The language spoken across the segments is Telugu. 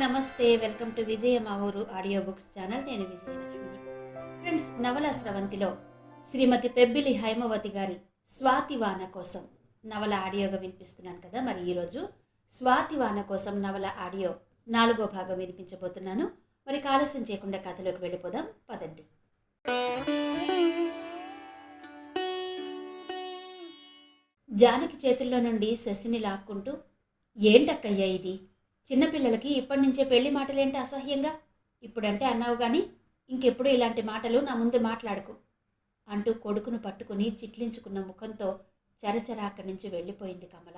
నమస్తే. వెల్కమ్ టు విజయ మా ఊరు ఆడియో బుక్స్ ఛానల్. నేను విజయలక్ష్మిని. ఫ్రెండ్స్, నవల స్రవంతిలో శ్రీమతి పెబ్బిలి హైమవతి గారి స్వాతివాన కోసం నవల ఆడియోగా వినిపిస్తున్నాను కదా. మరి ఈరోజు స్వాతివాన కోసం నవల ఆడియో 4వ భాగం వినిపించబోతున్నాను. మరి ఆలస్యం చేయకుండా కథలోకి వెళ్ళిపోదాం, పదండి. జానకి చేతుల్లో నుండి శశిని లాక్కుంటూ, ఏంటక్కయ్యా ఇది? చిన్నపిల్లలకి ఇప్పటి నుంచే పెళ్లి మాటలేంటి అసహ్యంగా? ఇప్పుడంటే అన్నావు కానీ ఇంకెప్పుడు ఇలాంటి మాటలు నా ముందు మాట్లాడకు అంటూ కొడుకును పట్టుకుని చిట్లించుకున్న ముఖంతో చరచర అక్కడి నుంచి వెళ్ళిపోయింది కమల.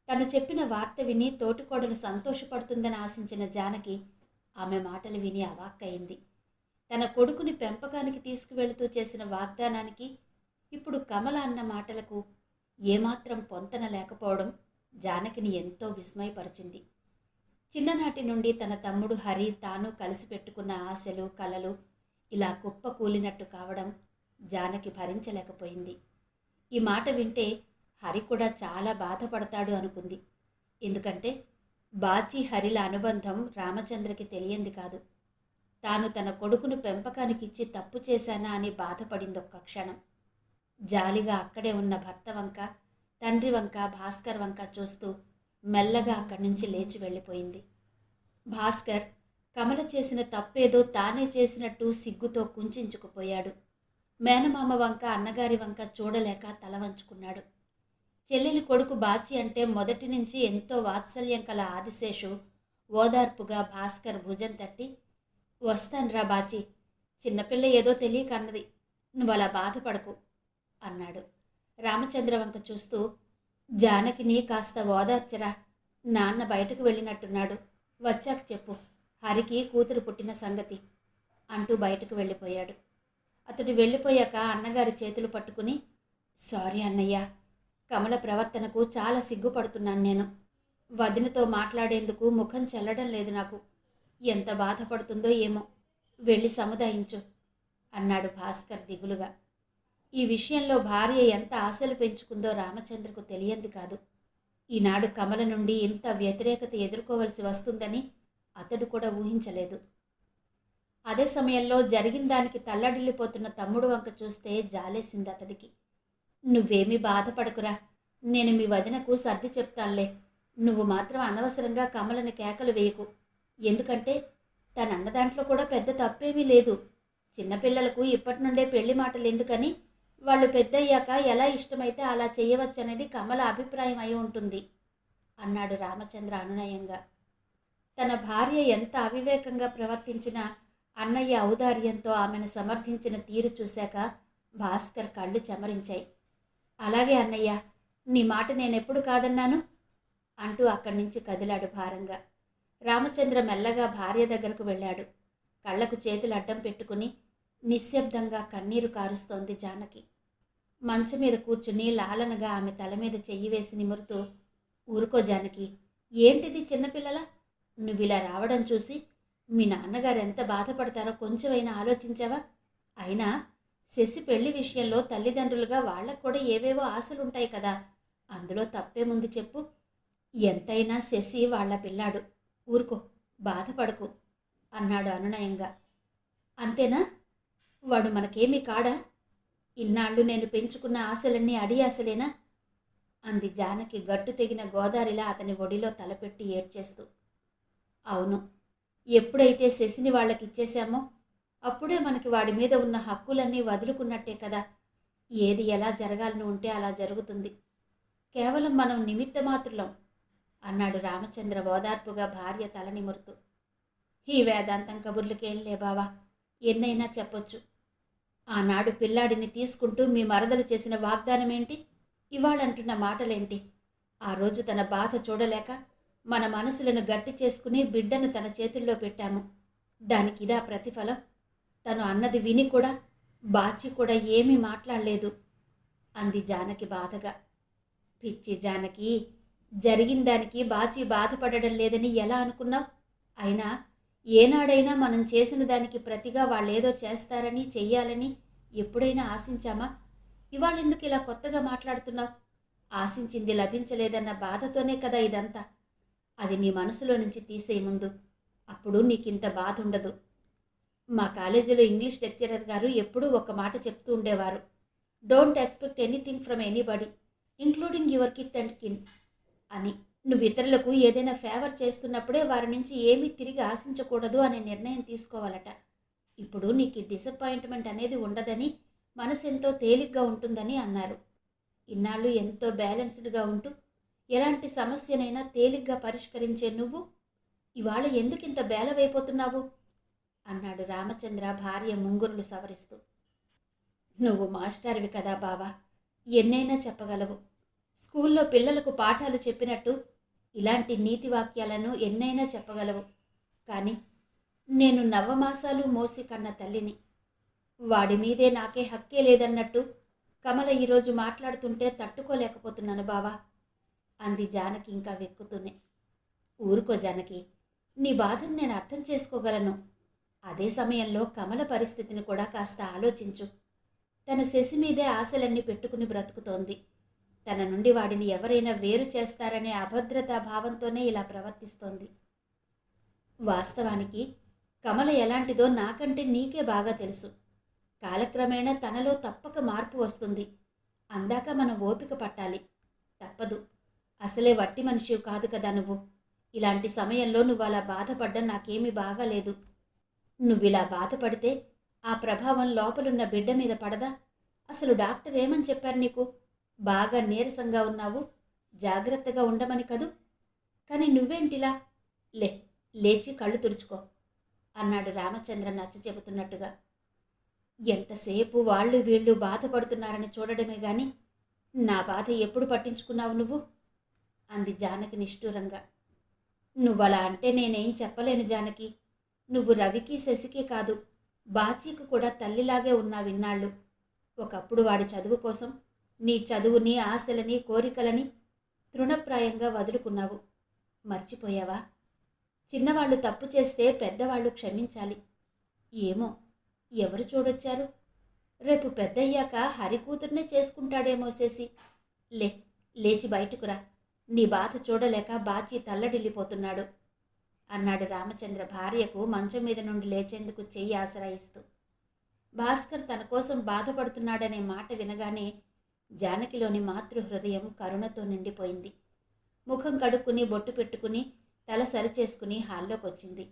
తను చెప్పిన వార్త విని తోటికోడలు సంతోషపడుతుందని ఆశించిన జానకి ఆమె మాటలు విని అవాక్కయింది. తన కొడుకుని పెంపకానికి తీసుకువెళుతూ చేసిన వాగ్దానానికి ఇప్పుడు కమల అన్న మాటలకు ఏమాత్రం పొంతన లేకపోవడం జానకిని ఎంతో విస్మయపరిచింది. చిన్ననాటి నుండి తన తమ్ముడు హరి తాను కలిసి పెట్టుకున్న ఆశలు కలలు ఇలా కుప్ప కూలినట్టు కావడం జానకి భరించలేకపోయింది. ఈ మాట వింటే హరి కూడా చాలా బాధపడతాడు అనుకుంది. ఎందుకంటే బాచి హరిల అనుబంధం రామచంద్రకి తెలియంది కాదు. తాను తన కొడుకును పెంపకానికిచ్చి తప్పు చేశానా అని బాధపడింది ఒక్క క్షణం. జాలిగా అక్కడే ఉన్న భర్త వంక, తండ్రి వంక, భాస్కర్ వంక చూస్తూ మెల్లగా అక్కడి నుంచి లేచి వెళ్ళిపోయింది. భాస్కర్ కమల చేసిన తప్పేదో తానే చేసినట్టు సిగ్గుతో కుంచుకుపోయాడు. మేనమామ వంక, అన్నగారి వంక చూడలేక తల వంచుకున్నాడు. చెల్లెలి కొడుకు బాచి అంటే మొదటి నుంచి ఎంతో వాత్సల్యం కల ఆదిశేషు ఓదార్పుగా భాస్కర్ భుజం తట్టి, వస్తాన్రా బాచి, చిన్నపిల్ల ఏదో తెలియక అన్నది, నువ్వు అలా బాధపడకు అన్నాడు. రామచంద్ర వంక చూస్తూ, జానకిని కాస్త ఓదార్చరా, నాన్న బయటకు వెళ్ళినట్టున్నాడు, వచ్చాక చెప్పు, హరికి కూతురు పుట్టిన సంగతి అంటూ బయటకు వెళ్ళిపోయాడు. అతడు వెళ్ళిపోయాక అన్నగారి చేతులు పట్టుకుని, సారీ అన్నయ్య, కమల ప్రవర్తనకు చాలా సిగ్గుపడుతున్నాను నేను. వదినతో మాట్లాడేందుకు ముఖం చెల్లడం లేదు నాకు. ఎంత బాధపడుతుందో ఏమో, వెళ్ళి సముదాయించు అన్నాడు భాస్కర్ దిగులుగా. ఈ విషయంలో భార్య ఎంత ఆశలు పెంచుకుందో రామచంద్రకు తెలియంది కాదు. ఈనాడు కమల నుండి ఇంత వ్యతిరేకత ఎదుర్కోవలసి వస్తుందని అతడు కూడా ఊహించలేదు. అదే సమయంలో జరిగిన దానికి తల్లడిల్లిపోతున్న తమ్ముడు వంక చూస్తే జాలేసింది అతడికి. నువ్వేమీ బాధపడకురా, నేను మీ వదినకు సర్ది చెప్తానులే. నువ్వు మాత్రం అనవసరంగా కమలని కేకలు వేయకు. ఎందుకంటే తన అన్న దాంట్లో కూడా పెద్ద తప్పేమీ లేదు. చిన్నపిల్లలకు ఇప్పటి నుండే పెళ్లి మాటలు ఎందుకని, వాళ్ళు పెద్దయ్యాక ఎలా ఇష్టమైతే అలా చేయవచ్చనేది కమల అభిప్రాయం అయి ఉంటుంది అన్నాడు రామచంద్ర అనునయంగా. తన భార్య ఎంత అవివేకంగా ప్రవర్తించినా అన్నయ్య ఔదార్యంతో ఆమెను సమర్థించిన తీరు చూశాక భాస్కర్ కళ్ళు చెమరించాయి. అలాగే అన్నయ్య, నీ మాట నేనెప్పుడు కాదన్నాను అంటూ అక్కడి నుంచి కదిలాడు భారంగా. రామచంద్ర మెల్లగా భార్య దగ్గరకు వెళ్ళాడు. కళ్ళకు చేతులు అడ్డం పెట్టుకుని నిశ్శబ్దంగా కన్నీరు కారుస్తోంది జానకి. మంచం మీద కూర్చుని లాలనగా ఆమె తల మీద చెయ్యి వేసి నిమురుతూ, ఊరుకో జానకి, ఏంటిది చిన్నపిల్లల? నువ్విలా రావడం చూసి మీ నాన్నగారు ఎంత బాధపడతారో కొంచెమైనా ఆలోచించావా? అయినా శశి పెళ్లి విషయంలో తల్లిదండ్రులుగా వాళ్ళకు కూడా ఏవేవో ఆశలుంటాయి కదా, అందులో తప్పేముంది చెప్పు? ఎంతైనా శశి వాళ్ళ పిల్లాడు, ఊరుకో, బాధపడకు అన్నాడు అనునయంగా. అంతేనా? వాడు మనకేమీ కాడా? ఇన్నాళ్ళు నేను పెంచుకున్న ఆశలన్నీ అడి ఆశలేనా అంది జానకి గట్టు తెగిన గోదారిలా అతని ఒడిలో తలపెట్టి ఏడ్చేస్తూ. అవును, ఎప్పుడైతే శశిని వాళ్ళకిచ్చేశామో అప్పుడే మనకి వాడి మీద ఉన్న హక్కులన్నీ వదులుకున్నట్టే కదా. ఏది ఎలా జరగాలని ఉంటే అలా జరుగుతుంది. కేవలం మనం నిమిత్తమాత్రులం అన్నాడు రామచంద్ర ఓదార్పుగా భార్య తల నిమురుతూ. ఈ వేదాంతం కబుర్లకేంలే బావా, ఎన్నైనా చెప్పొచ్చు. ఆనాడు పిల్లాడిని తీసుకుంటూ మీ మరదలు చేసిన వాగ్దానమేంటి, ఇవాళంటున్న మాటలేంటి? ఆ రోజు తన బాధ చూడలేక మన మనసులను గట్టి చేసుకుని బిడ్డను తన చేతుల్లో పెట్టాము. దానికిదా ప్రతిఫలం? తను అన్నది విని కూడా బాచి కూడా ఏమీ మాట్లాడలేదు అంది జానకి బాధగా. పిచ్చి జానకి, జరిగిన దానికి బాచి బాధపడడం లేదని ఎలా అనుకున్నావు? అయినా ఏనాడైనా మనం చేసిన దానికి ప్రతిగా వాళ్ళేదో చేస్తారని, చెయ్యాలని ఎప్పుడైనా ఆశించామా? ఇవాళెందుకు ఇలా కొత్తగా మాట్లాడుతున్నావు? ఆశించింది లభించలేదన్న బాధతోనే కదా ఇదంతా. అది నీ మనసులో నుంచి తీసేయి ముందు. అప్పుడు నీకింత బాధ ఉండదు. మా కాలేజీలో ఇంగ్లీష్ లెక్చరర్ గారు ఎప్పుడూ ఒక మాట చెప్తూ ఉండేవారు. Don't expect anything from anybody, including your kith and కిన్ అని. నువ్వు ఇతరులకు ఏదైనా ఫేవర్ చేస్తున్నప్పుడే వారి నుంచి ఏమీ తిరిగి ఆశించకూడదు అనే నిర్ణయం తీసుకోవాలట. ఇప్పుడు నీకు డిసప్పాయింట్మెంట్ అనేది ఉండదని, మనసు ఎంతో తేలిగ్గా ఉంటుందని అన్నారు. ఇన్నాళ్ళు ఎంతో బ్యాలెన్స్డ్గా ఉంటూ ఎలాంటి సమస్యనైనా తేలిగ్గా పరిష్కరించే నువ్వు ఇవాళ ఎందుకింత బేలవైపోతున్నావు అన్నాడు రామచంద్ర భార్య ముంగురులు సవరిస్తూ. నువ్వు మాస్టర్వి కదా బావా, ఎన్నైనా చెప్పగలవు. స్కూల్లో పిల్లలకు పాఠాలు చెప్పినట్టు ఇలాంటి నీతి వాక్యాలను ఎన్నైనా చెప్పగలవు. కానీ నేను నవమాసాలు మోసి కన్న తల్లిని. వాడి మీదే నాకే హక్కే లేదన్నట్టు కమల ఈరోజు మాట్లాడుతుంటే తట్టుకోలేకపోతున్నాను బావా అంది జానకి ఇంకా వెక్కుతూనే. ఊరుకో జానకి, నీ బాధను నేను అర్థం చేసుకోగలను. అదే సమయంలో కమల పరిస్థితిని కూడా కాస్త ఆలోచించు. తను శశి మీదే ఆశలన్నీ పెట్టుకుని బ్రతుకుతోంది. తన నుండి వాడిని ఎవరైనా వేరు చేస్తారనే అభద్రతా భావంతోనే ఇలా ప్రవర్తిస్తోంది. వాస్తవానికి కమల ఎలాంటిదో నాకంటే నీకే బాగా తెలుసు. కాలక్రమేణా తనలో తప్పక మార్పు వస్తుంది. అందాక మనం ఓపిక పట్టాలి. తప్పదు. అసలే వట్టి మనిషివి కాదు కదా నువ్వు. ఇలాంటి సమయంలో నువ్వు అలా బాధపడ్డం నాకేమీ బాగాలేదు. నువ్విలా బాధపడితే ఆ ప్రభావం లోపలున్న బిడ్డ మీద పడదా? అసలు డాక్టర్ ఏమని చెప్పారు నీకు? బాగా నీరసంగా ఉన్నావు, జాగ్రత్తగా ఉండమని కదూ. కానీ నువ్వేంటిలా? లేచి కళ్ళు తుడుచుకో అన్నాడు రామచంద్ర నచ్చ చెబుతున్నట్టుగా. ఎంతసేపు వాళ్ళు వీళ్ళు బాధపడుతున్నారని చూడడమే గాని నా బాధ ఎప్పుడు పట్టించుకున్నావు నువ్వు అంది జానకి నిష్ఠూరంగా. నువ్వలా అంటే నేనేం చెప్పలేను జానకి. నువ్వు రవికి శశికి కాదు, బాచీకి కూడా తల్లిలాగే ఉన్నావిన్నాళ్ళు. ఒకప్పుడు వాడి చదువు కోసం నీ చదువుని, ఆశలని, కోరికలని తృణప్రాయంగా వదులుకున్నావు. మర్చిపోయావా? చిన్నవాళ్ళు తప్పు చేస్తే పెద్దవాళ్ళు క్షమించాలి. ఏమో, ఎవరు చూడొచ్చారు? రేపు పెద్దయ్యాక హరి కూతుర్నే చేసుకుంటాడేమో శశి. లేచి బయటకురా. నీ బాధ చూడలేక బాచి తల్లడిల్లిపోతున్నాడు అన్నాడు రామచంద్ర భార్యకు మంచం మీద నుండి లేచేందుకు చెయ్యి ఆశ్రయిస్తూ. భాస్కర్ తన కోసం బాధపడుతున్నాడనే మాట వినగానే జానకిలోని మాతృహృదయం కరుణతో నిండిపోయింది. ముఖం కడుక్కుని బొట్టు పెట్టుకుని తల సరిచేసుకుని హాల్లోకొచ్చింది.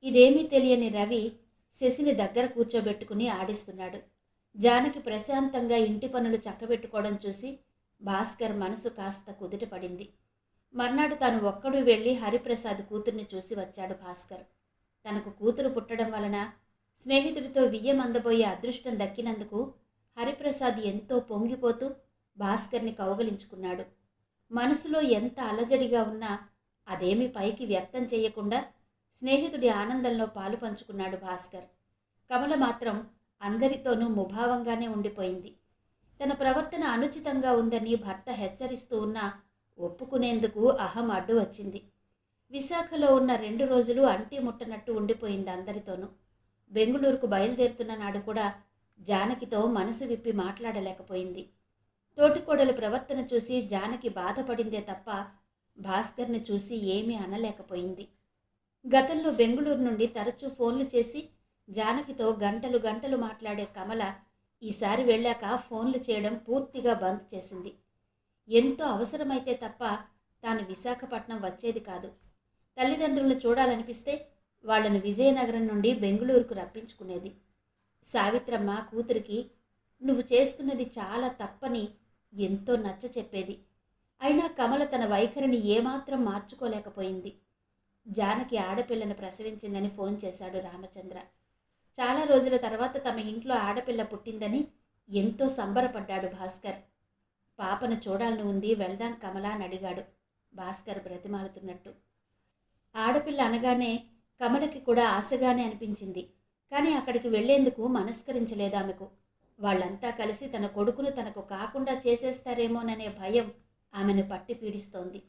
ఇదేమీ తెలియని రవి శశిని దగ్గర కూర్చోబెట్టుకుని ఆడిస్తున్నాడు. జానకి ప్రశాంతంగా ఇంటి పనులు చక్కబెట్టుకోవడం చూసి భాస్కర్ మనసు కాస్త కుదుటపడింది. మర్నాడు తాను ఒక్కడు వెళ్ళి హరిప్రసాద్ కూతుర్ని చూసి వచ్చాడు భాస్కర్. తనకు కూతురు పుట్టడం వలన స్నేహితుడితో వియ్యం అందబోయే అదృష్టం దక్కినందుకు హరిప్రసాద్ ఎంతో పొంగిపోతూ భాస్కర్ని కౌగలించుకున్నాడు. మనసులో ఎంత అలజడిగా ఉన్నా అదేమీ పైకి వ్యక్తం చేయకుండా స్నేహితుడి ఆనందంలో పాలు పంచుకున్నాడు భాస్కర్. కమల మాత్రం అందరితోనూ ముభావంగానే ఉండిపోయింది. తన ప్రవర్తన అనుచితంగా ఉందని భర్త హెచ్చరిస్తూ ఉన్నా ఒప్పుకునేందుకు అహం అడ్డు వచ్చింది. విశాఖలో ఉన్న 2 రోజులు అంటి ముట్టనట్టు ఉండిపోయింది అందరితోనూ. బెంగుళూరుకు బయలుదేరుతున్న నాడు కూడా జానకితో మనసు విప్పి మాట్లాడలేకపోయింది. తోటికోడల ప్రవర్తన చూసి జానకి బాధపడిందే తప్ప భాస్కర్ని చూసి ఏమీ అనలేకపోయింది. గతంలో బెంగుళూరు నుండి తరచూ ఫోన్లు చేసి జానకితో గంటలు గంటలు మాట్లాడే కమల ఈసారి వెళ్ళాక ఫోన్లు చేయడం పూర్తిగా బంద్ చేసింది. ఎంతో అవసరమైతే తప్ప తాను విశాఖపట్నం వచ్చేది కాదు. తల్లిదండ్రులను చూడాలనిపిస్తే వాళ్లను విజయనగరం నుండి బెంగుళూరుకు రప్పించుకునేది. సావిత్రమ్మ కూతురికి నువ్వు చేస్తున్నది చాలా తప్పని ఎంతో నచ్చ చెప్పేది. అయినా కమల తన వైఖరిని ఏమాత్రం మార్చుకోలేకపోయింది. జానకి ఆడపిల్లను ప్రసవించిందని ఫోన్ చేశాడు రామచంద్ర. చాలా రోజుల తర్వాత తమ ఇంట్లో ఆడపిల్ల పుట్టిందని ఎంతో సంబరపడ్డాడు భాస్కర్. పాపను చూడాలని ఉంది, వెళ్దాం కమలా అని అడిగాడు భాస్కర్ బ్రతిమాలుతున్నట్టు. ఆడపిల్ల అనగానే కమలకి కూడా ఆశగానే అనిపించింది. కానీ అక్కడికి వెళ్లేందుకు మనస్కరించలేదు ఆమెకు. వాళ్ళంతా కలిసి తన కొడుకును తనకు కాకుండా చేసేస్తారేమోననే భయం ఆమెను పట్టి పీడిస్తోంది.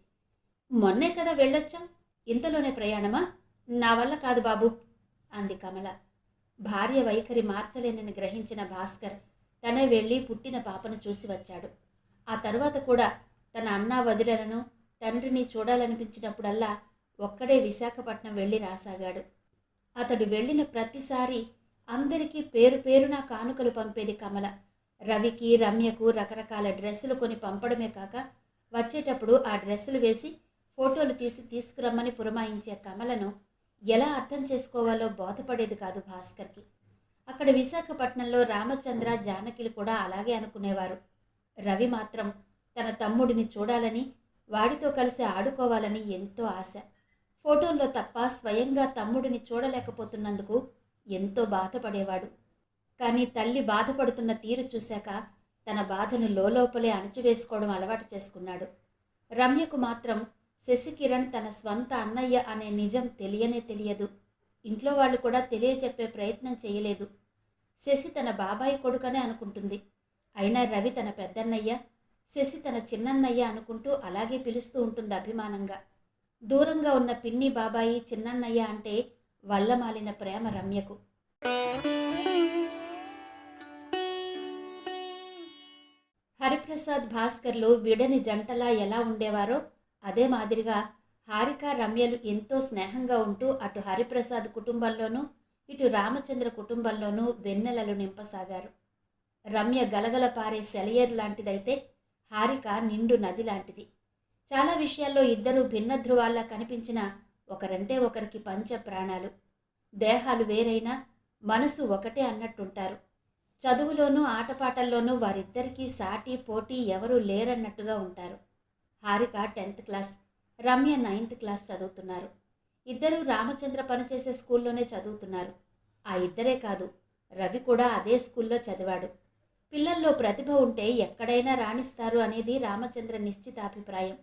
మొన్నే కదా వెళ్ళొచ్చాం, ఇంతలోనే ప్రయాణమా? నా వల్ల కాదు బాబు అంది కమల. భార్య వైఖరి మార్చలేనని గ్రహించిన భాస్కర్ తనే వెళ్ళి పుట్టిన పాపను చూసి వచ్చాడు. ఆ తర్వాత కూడా తన అన్నా వదిలలను తండ్రిని చూడాలనిపించినప్పుడల్లా ఒక్కడే విశాఖపట్నం వెళ్ళి రాసాగాడు. అతడు వెళ్ళిన ప్రతిసారి అందరికీ పేరు పేరున కానుకలు పంపేది కమల. రవికి, రమ్యకు రకరకాల డ్రెస్సులు కొని పంపడమే కాక వచ్చేటప్పుడు ఆ డ్రెస్సులు వేసి ఫోటోలు తీసి తీసుకురమ్మని పురమాయించే కమలను ఎలా అర్థం చేసుకోవాలో బోధపడేది కాదు భాస్కర్కి. అక్కడ విశాఖపట్నంలో రామచంద్ర, జానకిలు కూడా అలాగే అనుకునేవారు. రవి మాత్రం తన తమ్ముడిని చూడాలని, వాడితో కలిసి ఆడుకోవాలని ఎంతో ఆశ. ఫోటోల్లో తప్ప స్వయంగా తమ్ముడిని చూడలేకపోతున్నందుకు ఎంతో బాధపడేవాడు. కానీ తల్లి బాధపడుతున్న తీరు చూశాక తన బాధను లోపలే అణచివేసుకోవడం అలవాటు చేసుకున్నాడు. రమ్యకు మాత్రం శశికిరణ్ తన స్వంత అన్నయ్య అనే నిజం తెలియదు. ఇంట్లో వాళ్ళు కూడా తెలియచెప్పే ప్రయత్నం చేయలేదు. శశి తన బాబాయి కొడుకనే అనుకుంటుంది. అయినా రవి తన పెద్దన్నయ్య, శశి తన చిన్నన్నయ్య అనుకుంటూ అలాగే పిలుస్తూ ఉంటుంది అభిమానంగా. దూరంగా ఉన్న పిన్ని, బాబాయి, చిన్నన్నయ్య అంటే వల్లమాలిన ప్రేమ రమ్యకు. హరిప్రసాద్, భాస్కర్లు విడని జంటలా ఎలా ఉండేవారో అదే మాదిరిగా హారిక, రమ్యలు ఎంతో స్నేహంగా ఉంటూ అటు హరిప్రసాద్ కుటుంబంలోనూ ఇటు రామచంద్ర కుటుంబంలోనూ వెన్నెలలు నింపసాగారు. రమ్య గలగల పారే సెలయేరు లాంటిదైతే హారిక నిండు నది లాంటిది. చాలా విషయాల్లో ఇద్దరూ భిన్న ధృవాల్లా కనిపించిన ఒకరంటే ఒకరికి పంచ ప్రాణాలు. దేహాలు వేరైనా మనసు ఒకటే అన్నట్టుంటారు. చదువులోనూ ఆటపాటల్లోనూ వారిద్దరికీ సాటి పోటీ ఎవరూ లేరన్నట్టుగా ఉంటారు. Harika 10th class, Ramya 9th class చదువుతున్నారు. ఇద్దరూ రామచంద్ర పనిచేసే స్కూల్లోనే చదువుతున్నారు. ఆ ఇద్దరే కాదు, రవి కూడా అదే స్కూల్లో చదివాడు. పిల్లల్లో ప్రతిభ ఉంటే ఎక్కడైనా రాణిస్తారు అనేది రామచంద్ర నిశ్చితాభిప్రాయం.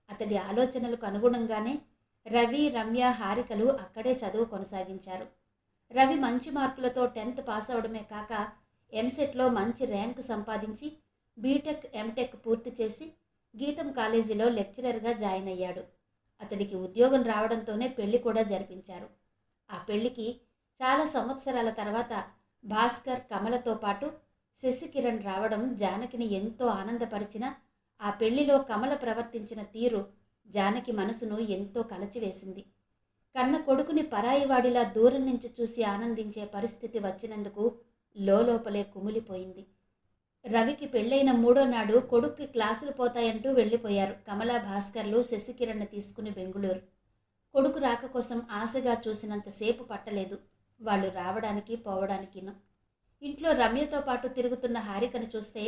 అతడి ఆలోచనలకు అనుగుణంగానే రవి, రమ్య, హారికలు అక్కడే చదువు కొనసాగించారు. రవి మంచి మార్కులతో 10th పాస్ అవడమే కాక ఎంసెట్లో మంచి ర్యాంకు సంపాదించి బీటెక్, ఎంటెక్ పూర్తి చేసి గీతం కాలేజీలో లెక్చరర్గా జాయిన్ అయ్యాడు. అతడికి ఉద్యోగం రావడంతోనే పెళ్లి కూడా జరిపించారు. ఆ పెళ్లికి చాలా సంవత్సరాల తర్వాత భాస్కర్, కమలతో పాటు శశికిరణ్ రావడం జానకిని ఎంతో ఆనందపరిచినా ఆ పెళ్లిలో కమల ప్రవర్తించిన తీరు జానకి మనసును ఎంతో కలచివేసింది. కన్న కొడుకుని పరాయివాడిలా దూరం నుంచి చూసి ఆనందించే పరిస్థితి వచ్చినందుకు లోపలే కుమిలిపోయింది. రవికి పెళ్ళైన 3వ నాడు కొడుక్కి క్లాసులు పోతాయంటూ వెళ్ళిపోయారు కమల, భాస్కర్లు శశికిరణ్ని తీసుకుని బెంగుళూరు. కొడుకు రాక కోసం ఆశగా చూసినంతసేపు పట్టలేదు వాళ్ళు రావడానికి పోవడానికిను. ఇంట్లో రమ్యతో పాటు తిరుగుతున్న హారికను చూస్తే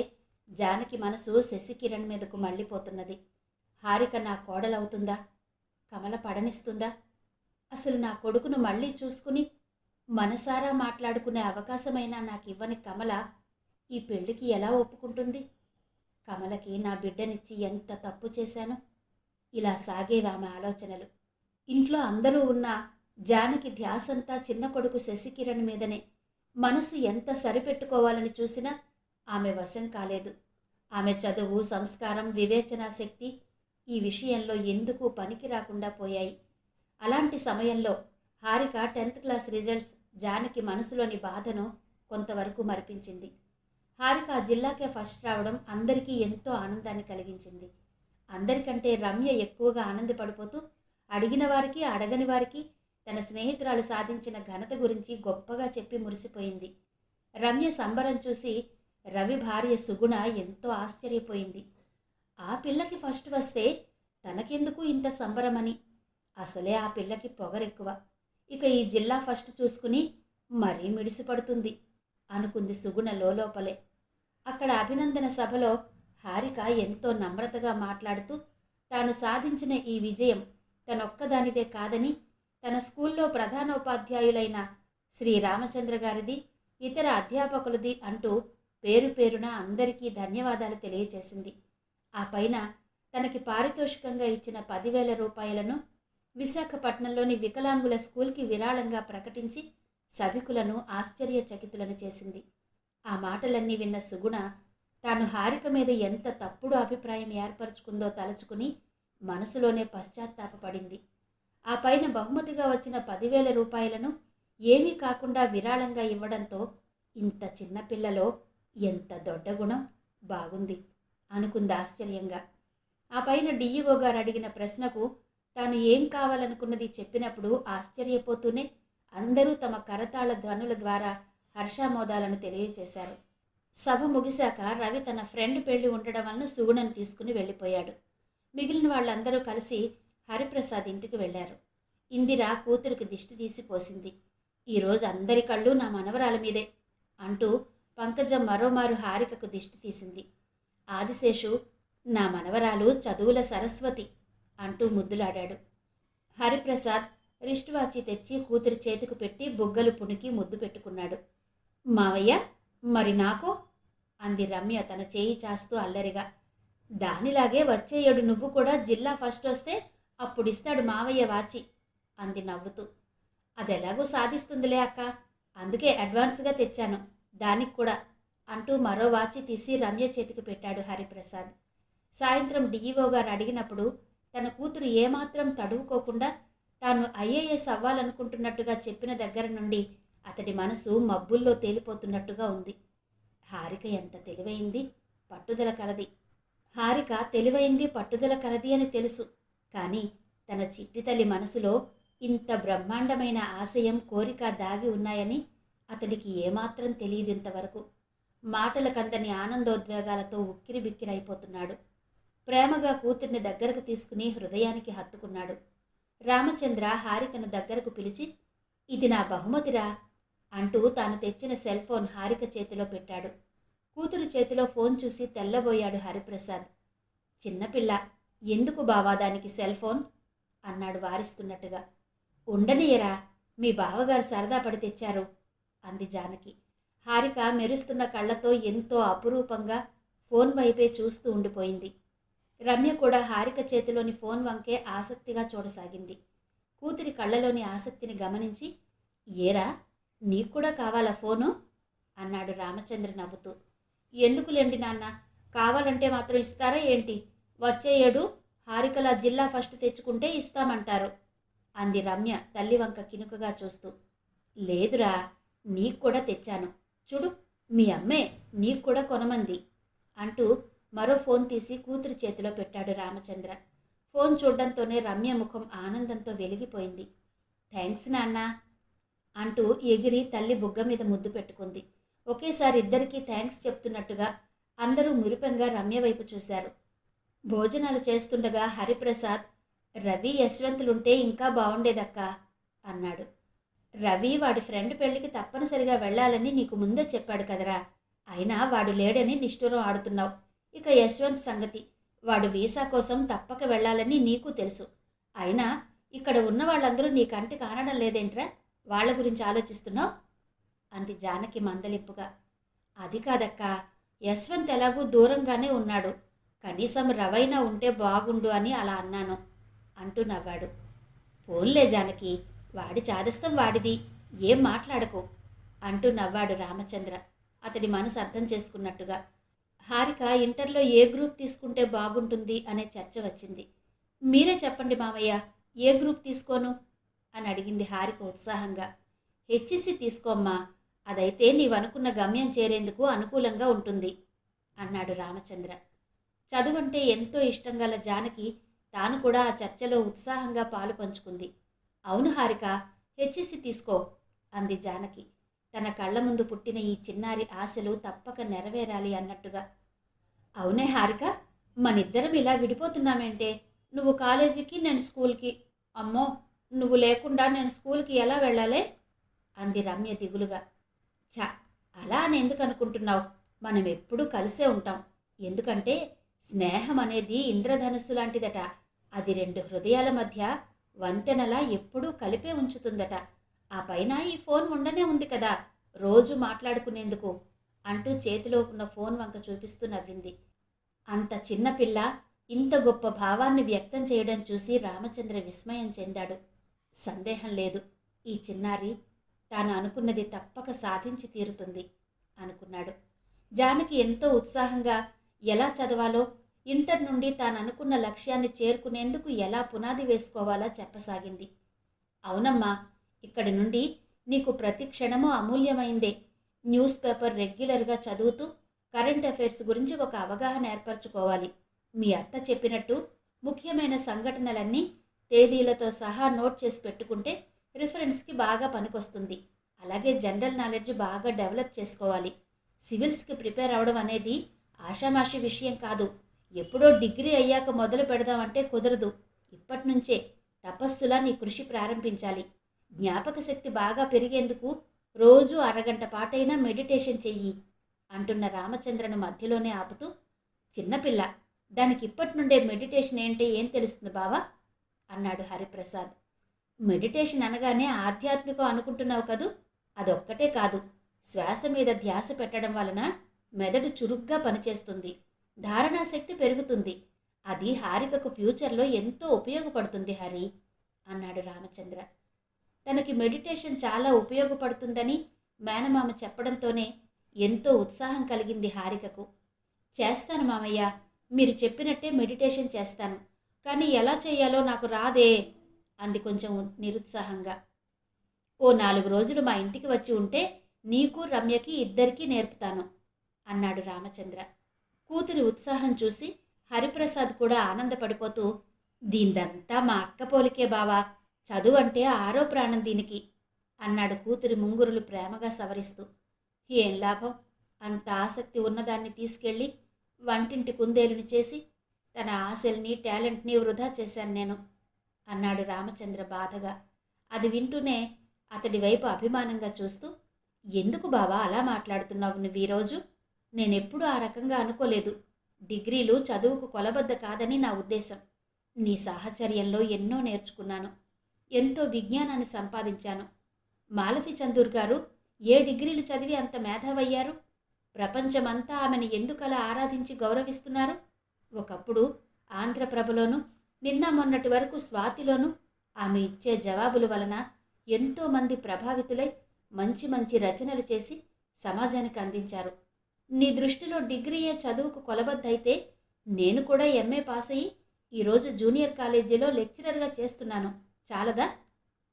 జానకి మనసు శశికిరణ్ మీదకు మళ్ళీపోతున్నది. హారిక నా కోడలవుతుందా? కమల పడనిస్తుందా? అసలు నా కొడుకును మళ్ళీ చూసుకుని మనసారా మాట్లాడుకునే అవకాశమైనా నాకు ఇవ్వని కమల ఈ పెళ్లికి ఎలా ఒప్పుకుంటుంది? కమలకి నా బిడ్డనిచ్చి ఎంత తప్పు చేశాను? ఇలా సాగేవి ఆమె ఆలోచనలు. ఇంట్లో అందరూ ఉన్నా జానకి ధ్యాసంతా చిన్న కొడుకు శశికిరణ్ మీదనే. మనసు ఎంత సరిపెట్టుకోవాలని చూసినా ఆమె వశం కాలేదు. ఆమె చదువు, సంస్కారం, వివేచనా శక్తి ఈ విషయంలో ఎందుకు పనికి రాకుండా పోయాయి. అలాంటి సమయంలో Harika 10th class results Janaki మనసులోని బాధను కొంతవరకు మరిపించింది. హారిక ఆ జిల్లాకే ఫస్ట్ రావడం అందరికీ ఎంతో ఆనందాన్ని కలిగించింది. అందరికంటే రమ్య ఎక్కువగా ఆనందపడిపోతూ అడిగిన వారికి, అడగని వారికి తన స్నేహితురాలు సాధించిన ఘనత గురించి గొప్పగా చెప్పి మురిసిపోయింది. రమ్య సంబరం చూసి రవి భార్య సుగుణ ఎంతో ఆశ్చర్యపోయింది. ఆ పిల్లకి ఫస్ట్ వస్తే తనకెందుకు ఇంత సంబరమని. అసలే ఆ పిల్లకి పొగరెక్కువ. ఇక ఈ జిల్లా ఫస్ట్ చూసుకుని మరీ మిడిసిపడుతుంది అనుకుంది సుగుణ లోపలే. అక్కడ అభినందన సభలో హారిక ఎంతో నమ్రతగా మాట్లాడుతూ తాను సాధించిన ఈ విజయం తనొక్కదానిదే కాదని, తన స్కూల్లో ప్రధానోపాధ్యాయులైన శ్రీ రామచంద్ర గారిది, ఇతర అధ్యాపకులది అంటూ పేరు పేరున అందరికీ ధన్యవాదాలు తెలియచేసింది. ఆ పైన తనకి పారితోషికంగా ఇచ్చిన 10,000 రూపాయలను విశాఖపట్నంలోని వికలాంగుల స్కూల్కి విరాళంగా ప్రకటించి సభికులను ఆశ్చర్యచకితులను చేసింది. ఆ మాటలన్నీ విన్న సుగుణ తాను హారిక మీద ఎంత తప్పుడు అభిప్రాయం ఏర్పరచుకుందో తలుచుకుని మనసులోనే పశ్చాత్తాపపడింది. ఆ పైన బహుమతిగా వచ్చిన 10,000 రూపాయలను ఏమీ కాకుండా విరాళంగా ఇవ్వడంతో ఇంత చిన్నపిల్లలో ఎంత దొడ్డ గుణం! బాగుంది అనుకుంది ఆశ్చర్యంగా. ఆ పైన డిఈఓ గారు అడిగిన ప్రశ్నకు తాను ఏం కావాలనుకున్నది చెప్పినప్పుడు ఆశ్చర్యపోతూనే అందరూ తమ కరతాళ ధ్వనుల ద్వారా హర్షామోదాలను తెలియజేశారు. సభ ముగిశాక రవి తన ఫ్రెండ్ పెళ్లి ఉండడం వలన సుగుణను తీసుకుని వెళ్ళిపోయాడు. మిగిలిన వాళ్ళందరూ కలిసి హరిప్రసాద్ ఇంటికి వెళ్లారు. ఇందిర కూతురికి దిష్టి తీసి పోసింది. ఈరోజు అందరి కళ్ళు నా మనవరాల మీదే అంటూ పంకజం మరోమారు హారికకు దిష్టి తీసింది. ఆదిశేషు నా మనవరాలు చదువుల సరస్వతి అంటూ ముద్దులాడాడు. హరిప్రసాద్ రిస్ట్ వాచి తెచ్చి కూతురి చేతికి పెట్టి బుగ్గలు పుణికి ముద్దు పెట్టుకున్నాడు. మావయ్య మరి నాకో అంది రమ్య తన చేయి చాస్తూ అల్లరిగా. దానిలాగే వచ్చే ఏడు నువ్వు కూడా జిల్లా ఫస్ట్ వస్తే అప్పుడిస్తాడు మావయ్య వాచి అంది నవ్వుతూ. అదెలాగో సాధిస్తుందిలే అక్క, అందుకే అడ్వాన్స్గా తెచ్చాను దానికి కూడా అంటూ మరో వాచి తీసి రమ్య చేతికి పెట్టాడు హరిప్రసాద్. సాయంత్రం డిఈఓ గారు అడిగినప్పుడు తన కూతురు ఏమాత్రం తడువుకోకుండా తాను ఐఏఎస్ అవ్వాలనుకుంటున్నట్టుగా చెప్పిన దగ్గర నుండి అతడి మనసు మబ్బుల్లో తేలిపోతున్నట్టుగా ఉంది. హారిక ఎంత తెలివైంది, పట్టుదల కలది. హారిక తెలివైంది, పట్టుదల కలది అని తెలుసు. కానీ తన చిట్టి తల్లి మనసులో ఇంత బ్రహ్మాండమైన ఆశయం, కోరిక దాగి ఉన్నాయని అతడికి ఏమాత్రం తెలియదింతవరకు. మాటలకందని ఆనందోద్వేగాలతో ఉక్కిరిబిక్కిరైపోతున్నాడు. ప్రేమగా కూతుర్ని దగ్గరకు తీసుకుని హృదయానికి హత్తుకున్నాడు. రామచంద్ర హారికను దగ్గరకు పిలిచి, ఇది నా బహుమతిరా అంటూ తాను తెచ్చిన సెల్ ఫోన్ హారిక చేతిలో పెట్టాడు. కూతురు చేతిలో ఫోన్ చూసి తెల్లబోయాడు హరిప్రసాద్. చిన్నపిల్ల, ఎందుకు బావా దానికి సెల్ ఫోన్ అన్నాడు వారిస్తున్నట్టుగా. ఉండనియరా, మీ బావగారు సరదా పడి తెచ్చారు అంది జానకి. హారిక మెరుస్తున్న కళ్ళతో ఎంతో అపురూపంగా ఫోన్ వైపే చూస్తూ ఉండిపోయింది. రమ్య కూడా హారిక చేతిలోని ఫోన్ వంకే ఆసక్తిగా చూడసాగింది. కూతురి కళ్ళలోని ఆసక్తిని గమనించి, ఏరా నీకు కూడా కావాలా ఫోను అన్నాడు రామచంద్ర నవ్వుతూ. ఎందుకులేండి నాన్న, కావాలంటే మాత్రం ఇస్తారా ఏంటి? వచ్చే ఏడు హారికలా జిల్లా ఫస్ట్ తెచ్చుకుంటే ఇస్తామంటారు అంది రమ్య తల్లి వంక కినుకగా చూస్తూ. లేదురా, నీకు కూడా తెచ్చాను చూడు, మీ అమ్మే నీకు కూడా కొనమంది అంటూ మరో ఫోన్ తీసి కూతురి చేతిలో పెట్టాడు రామచంద్ర. ఫోన్ చూడ్డంతోనే రమ్య ముఖం ఆనందంతో వెలిగిపోయింది. థ్యాంక్స్ నాన్న అంటూ ఎగిరి తల్లి బుగ్గ మీద ముద్దు పెట్టుకుంది. ఒకేసారి ఇద్దరికీ థ్యాంక్స్ చెప్తున్నట్టుగా అందరూ మురిపెంగా రమ్య వైపు చూశారు. భోజనాలు చేస్తుండగా హరిప్రసాద్, రవి యశ్వంతులుంటే ఇంకా బాగుండేదక్కా అన్నాడు. రవి వాడి ఫ్రెండ్ పెళ్లికి తప్పనిసరిగా వెళ్ళాలని నీకు ముందే చెప్పాడు కదరా, అయినా వాడు లేడని నిష్ఠూరం ఆడుతున్నావు. ఇక యశ్వంత్ సంగతి, వాడు వీసా కోసం తప్పక వెళ్ళాలని నీకు తెలుసు. అయినా ఇక్కడ ఉన్న వాళ్ళందరూ నీ కంటికి ఆనడం లేదేంట్రా, వాళ్ళ గురించి ఆలోచిస్తున్నావు అంది జానకి మందలింపుగా. అది కాదక్కా, యశ్వంత్ ఎలాగూ దూరంగానే ఉన్నాడు, కనీసం రవైనా ఉంటే బాగుండు అని అలా అన్నాను అంటూ నవ్వాడు. పోన్లే జానకి, వాడి చాదస్తం వాడిది, ఏం మాట్లాడకు అంటూ నవ్వాడు రామచంద్ర అతడి మనసు అర్థం చేసుకున్నట్టుగా. హారిక ఇంటర్లో ఏ గ్రూప్ తీసుకుంటే బాగుంటుంది అనే చర్చ వచ్చింది. మీరే చెప్పండి మావయ్య, ఏ గ్రూప్ తీసుకోను అని అడిగింది హారిక ఉత్సాహంగా. హెచ్ఈసి తీసుకోమ్మా, అదైతే నీవనుకున్న గమ్యం చేరేందుకు అనుకూలంగా ఉంటుంది అన్నాడు రామచంద్ర. చదువంటే ఎంతో ఇష్టం గల జానకి తాను కూడా ఆ చర్చలో ఉత్సాహంగా పాలు పంచుకుంది. అవును హారిక, హెచ్ఈసి తీసుకో అంది జానకి తన కళ్ళ ముందు పుట్టిన ఈ చిన్నారి ఆశలు తప్పక నెరవేరాలి అన్నట్టుగా. అవునే హారిక, మనిద్దరం ఇలా విడిపోతున్నామేంటే, నువ్వు కాలేజీకి నేను స్కూల్కి. అమ్మో, నువ్వు లేకుండా నేను స్కూల్కి ఎలా వెళ్ళాలే అంది రమ్య దిగులుగా. చా, అలా అని ఎందుకు అనుకుంటున్నావు? మనం ఎప్పుడూ కలిసే ఉంటాం. ఎందుకంటే స్నేహం అనేది ఇంద్రధనుస్సు లాంటిదట. అది రెండు హృదయాల మధ్య వంతెనలా ఎప్పుడూ కలిపే ఉంచుతుందట. ఆ పైన ఈ ఫోన్ ఉండనే ఉంది కదా, రోజు మాట్లాడుకునేందుకు అంటూ చేతిలో ఉన్న ఫోన్ వంక చూపిస్తూ నవ్వింది. అంత చిన్నపిల్ల ఇంత గొప్ప భావాన్ని వ్యక్తం చేయడం చూసి రామచంద్ర విస్మయం చెందాడు. సందేహం లేదు, ఈ చిన్నారి తాను అనుకున్నది తప్పక సాధించి తీరుతుంది అనుకున్నాడు. జానకి ఎంతో ఉత్సాహంగా ఎలా చదవాలో, ఇంటర్ నుండి తాను అనుకున్న లక్ష్యాన్ని చేరుకునేందుకు ఎలా పునాది వేసుకోవాలో చెప్పసాగింది. అవునమ్మా, ఇక్కడి నుండి నీకు ప్రతి క్షణము అమూల్యమైందే. న్యూస్ పేపర్ రెగ్యులర్గా చదువుతూ కరెంట్ అఫైర్స్ గురించి ఒక అవగాహన ఏర్పరచుకోవాలి. మీ అత్త చెప్పినట్టు ముఖ్యమైన సంఘటనలన్నీ తేదీలతో సహా నోట్ చేసి పెట్టుకుంటే రిఫరెన్స్కి బాగా పనికొస్తుంది. అలాగే జనరల్ నాలెడ్జ్ బాగా డెవలప్ చేసుకోవాలి. సివిల్స్కి ప్రిపేర్ అవ్వడం అనేది ఆషామాషి విషయం కాదు. ఎప్పుడో డిగ్రీ అయ్యాక మొదలు పెడదామంటే కుదరదు. ఇప్పటి నుంచే తపస్సులా నీ కృషి ప్రారంభించాలి. జ్ఞాపక శక్తి బాగా పెరిగేందుకు రోజు అరగంట పాటైనా మెడిటేషన్ చెయ్యి అంటున్న రామచంద్రను మధ్యలోనే ఆపుతూ, చిన్నపిల్ల, దానికి ఇప్పటి నుండే మెడిటేషన్ ఏంటి, ఏం తెలుస్తుంది బావా అన్నాడు హరిప్రసాద్. మెడిటేషన్ అనగానే ఆధ్యాత్మికం అనుకుంటున్నావు కదూ, అదొక్కటే కాదు. శ్వాస మీద ధ్యాస పెట్టడం వలన మెదడు చురుగ్గా పనిచేస్తుంది, ధారణాశక్తి పెరుగుతుంది. అది హారికకు ఫ్యూచర్లో ఎంతో ఉపయోగపడుతుంది హరి అన్నాడు రామచంద్ర. తనకి మెడిటేషన్ చాలా ఉపయోగపడుతుందని మేనమామ చెప్పడంతోనే ఎంతో ఉత్సాహం కలిగింది హారికకు. చేస్తాను మామయ్య, మీరు చెప్పినట్టే మెడిటేషన్ చేస్తాను, కానీ ఎలా చేయాలో నాకు రాదే అంది కొంచెం నిరుత్సాహంగా. ఓ 4 రోజులు మా ఇంటికి వచ్చి ఉంటే నీకు రమ్యకి ఇద్దరికీ నేర్పుతాను అన్నాడు రామచంద్ర. కూతురి ఉత్సాహం చూసి హరిప్రసాద్ కూడా ఆనందపడిపోతూ, దీందంతా మా అక్క పోలికే బావా, చదువు అంటే 6వ ప్రాణం దీనికి అన్నాడు కూతురి ముంగురులు ప్రేమగా సవరిస్తూ. ఏం లాభం, అంత ఆసక్తి ఉన్నదాన్ని తీసుకెళ్ళి వంటింటి కుందేలుని చేసి తన ఆశల్ని టాలెంట్ని వృధా చేశాను నేను అన్నాడు రామచంద్ర బాధగా. అది వింటూనే అతడి వైపు అభిమానంగా చూస్తూ, ఎందుకు బావా అలా మాట్లాడుతున్నావు నువ్వు ఈరోజు? నేనెప్పుడూ ఆ రకంగా అనుకోలేదు. డిగ్రీలు చదువుకు కొలబద్ద కాదని నా ఉద్దేశం. నీ సాహచర్యంలో ఎన్నో నేర్చుకున్నాను, ఎంతో విజ్ఞానాన్ని సంపాదించాను. మాలతి చందూర్ గారు ఏ డిగ్రీలు చదివి అంత మేధావయ్యారు? ప్రపంచమంతా ఆమెను ఎందుకలా ఆరాధించి గౌరవిస్తున్నారు? ఒకప్పుడు ఆంధ్రప్రభలోను, నిన్న మొన్నటి వరకు స్వాతిలోను ఆమె ఇచ్చే జవాబుల వలన ఎంతోమంది ప్రభావితులై మంచి మంచి రచనలు చేసి సమాజానికి అందించారు. నీ దృష్టిలో డిగ్రీయే చదువుకు కొలబద్దయితే నేను కూడా ఎంఏ పాస్ అయ్యి ఈరోజు జూనియర్ కాలేజీలో లెక్చరర్గా చేస్తున్నాను, చాలదా